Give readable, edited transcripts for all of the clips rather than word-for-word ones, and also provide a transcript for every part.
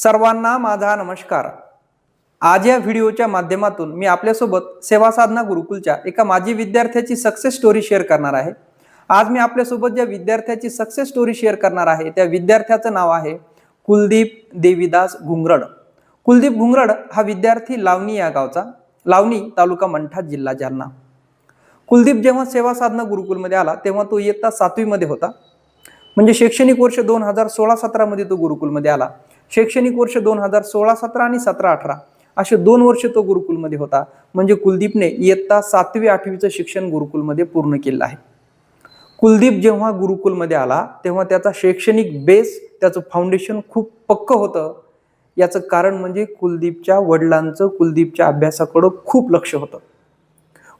सर्वांना माझा नमस्कार। आज या व्हिडिओच्या माध्यमातून मी आपल्यासोबत सेवा साधना गुरुकुलच्या एका माजी विद्यार्थ्याची सक्सेस स्टोरी शेअर करणार आहे। आज मी आपल्यासोबत ज्या विद्यार्थ्याची सक्सेस स्टोरी शेअर करणार आहे त्या विद्यार्थ्याचं नाव आहे कुलदीप देवीदास घुंगरड। कुलदीप घुंगरड हा विद्यार्थी लावणी या गावचा, लावणी तालुका मंठा जिल्हा जालना। कुलदीप जेव्हा सेवा साधना गुरुकुलमध्ये आला तेव्हा तो इयत्ता 7वी मध्ये होता। म्हणजे शैक्षणिक वर्ष 2016-17 मध्ये तो गुरुकुलमध्ये आला। शैक्षणिक वर्ष 2016-17 आणि 17-18 असे 2 वर्ष तो गुरुकुलमध्ये होता। म्हणजे कुलदीपने इयत्ता 7वी-8वीचं शिक्षण गुरुकुलमध्ये पूर्ण केलं आहे। कुलदीप जेव्हा गुरुकुलमध्ये आला तेव्हा त्याचा शैक्षणिक बेस, त्याचं फाउंडेशन खूप पक्क होतं। याचं कारण म्हणजे कुलदीपच्या वडिलांचं कुलदीपच्या अभ्यासाकडे खूप लक्ष होतं।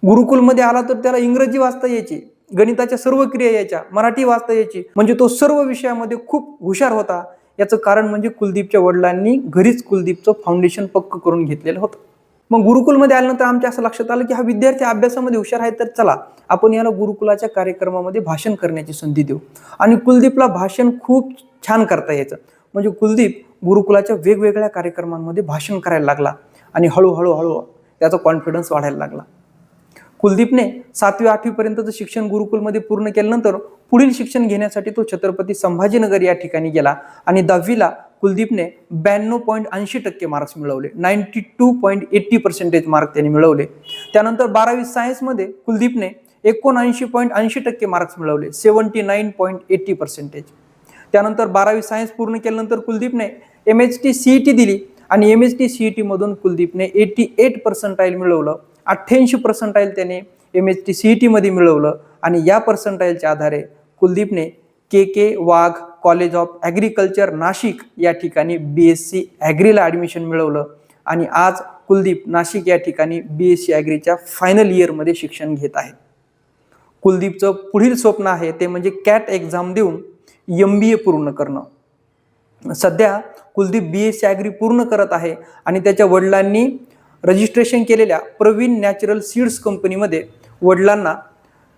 गुरुकुलमध्ये आला तर त्याला इंग्रजी वाचता यायची, गणिताच्या सर्व क्रिया यायच्या, मराठी वाचता यायची, म्हणजे तो सर्व विषयामध्ये खूप हुशार होता। याचं कारण म्हणजे कुलदीपच्या वडिलांनी घरीच कुलदीपचं फाउंडेशन पक्क करून घेतलेलं होतं। मग गुरुकुलमध्ये आल्यानंतर आमच्या असं लक्षात आलं की हा विद्यार्थी अभ्यासामध्ये हुशार आहे, तर चला आपण याला गुरुकुलाच्या कार्यक्रमामध्ये भाषण करण्याची संधी देऊ। आणि कुलदीपला भाषण खूप छान करता यायचं। म्हणजे कुलदीप गुरुकुलाच्या वेगवेगळ्या कार्यक्रमांमध्ये भाषण करायला लागला आणि हळूहळू त्याचा कॉन्फिडन्स वाढायला लागला। कुलदीपने 7वी-8वी पर्यंतचं शिक्षण गुरुकुलमध्ये पूर्ण केल्यानंतर पुढील शिक्षण घेण्यासाठी तो छत्रपती संभाजीनगर या ठिकाणी गेला आणि 10वीला कुलदीपने 92.80% मार्क्स मिळवले, 92.80% मार्क त्याने मिळवले। त्यानंतर 12वी सायन्समध्ये कुलदीपने 79.80% मार्क्स मिळवले, 79.80%। त्यानंतर 12वी सायन्स पूर्ण केल्यानंतर कुलदीपने MHT CET दिली आणि MHT CET मधून कुलदीपने 88% मिळवलं, 88% त्याने MHT CET मध्ये मिळवलं। आणि या पर्सेंटाईलच्या आधारे कुलदीपने KK Wagh college of agriculture Nashik या ठिकाणी BSc ॲग्रीला ॲडमिशन मिळवलं आणि आज कुलदीप नाशिक या ठिकाणी BSc ॲग्रीच्या फायनल इयरमध्ये शिक्षण घेत आहे। कुलदीपचं पुढील स्वप्न आहे ते म्हणजे कॅट एक्झाम देऊन MBA पूर्ण करणं। सध्या कुलदीप BSc ॲग्री पूर्ण करत आहे आणि त्याच्या वडिलांनी रजिस्ट्रेशन केलेल्या प्रवीण नॅचरल सीड्स कंपनीमध्ये वडिलांना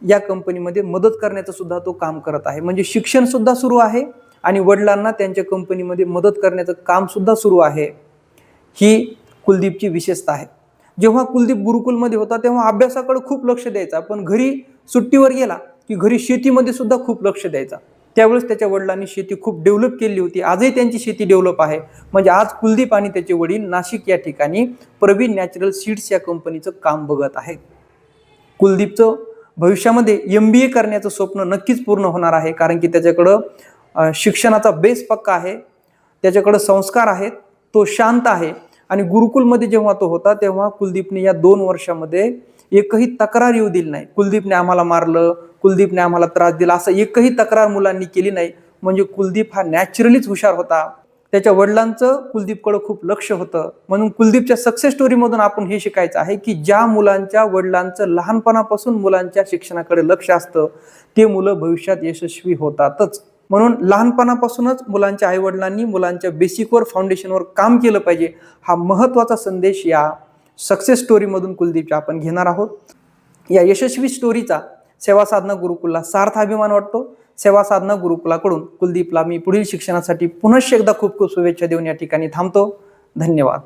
या कंपनीमध्ये मदत करण्याचं सुद्धा तो काम करत आहे। म्हणजे शिक्षण सुद्धा सुरू आहे आणि वडिलांना त्यांच्या कंपनीमध्ये मदत करण्याचं काम सुद्धा सुरू आहे। ही कुलदीपची विशेषता आहे। जेव्हा कुलदीप गुरुकुलमध्ये होता तेव्हा अभ्यासाकडे खूप लक्ष द्यायचा, पण घरी सुट्टीवर गेला की घरी शेतीमध्ये सुद्धा खूप लक्ष द्यायचा। त्यावेळेस त्याच्या वडिलांनी शेती खूप डेव्हलप केली होती, आजही त्यांची शेती डेव्हलप आहे। म्हणजे आज कुलदीप आणि त्याचे वडील नाशिक या ठिकाणी प्रवीण नॅचरल सीड्स या कंपनीचं काम बघत आहेत। कुलदीपचं भविष्यामध्ये MBA करण्याचं स्वप्न नक्कीच पूर्ण होणार आहे, कारण की त्याच्याकडं शिक्षणाचा बेस पक्का आहे, त्याच्याकडे संस्कार आहेत, तो शांत आहे। आणि गुरुकुलमध्ये जेव्हा तो होता तेव्हा कुलदीपने या 2 वर्षामध्ये एकही तक्रार येऊ दिली नाही। कुलदीपने आम्हाला मारलं, कुलदीपने आम्हाला त्रास दिला असं एकही तक्रार मुलांनी केली नाही। म्हणजे कुलदीप हा नॅचरलीच हुशार होता। त्याच्या वडिलांचं कुलदीपकडे खूप लक्ष होतं। म्हणून कुलदीपच्या सक्सेस स्टोरीमधून आपण हे शिकायचं आहे की ज्या मुलांच्या वडिलांचं लहानपणापासून मुलांच्या शिक्षणाकडे लक्ष असतं ते मुलं भविष्यात यशस्वी होतातच। म्हणून लहानपणापासूनच मुलांच्या आईवडिलांनी मुलांच्या बेसिकवर फाउंडेशनवर काम केलं पाहिजे, हा महत्त्वाचा संदेश या सक्सेस स्टोरीमधून कुलदीपच्या आपण घेणार आहोत। या यशस्वी स्टोरीचा सेवा साधना गुरुकुलला सार्थ अभिमान वाटतो। सेवा साधना गुरुकुलाकडून कुलदीपला मी पुढील शिक्षणासाठी पुनश्च एकदा खूप खूप शुभेच्छा देऊन या ठिकाणी थांबतो। धन्यवाद।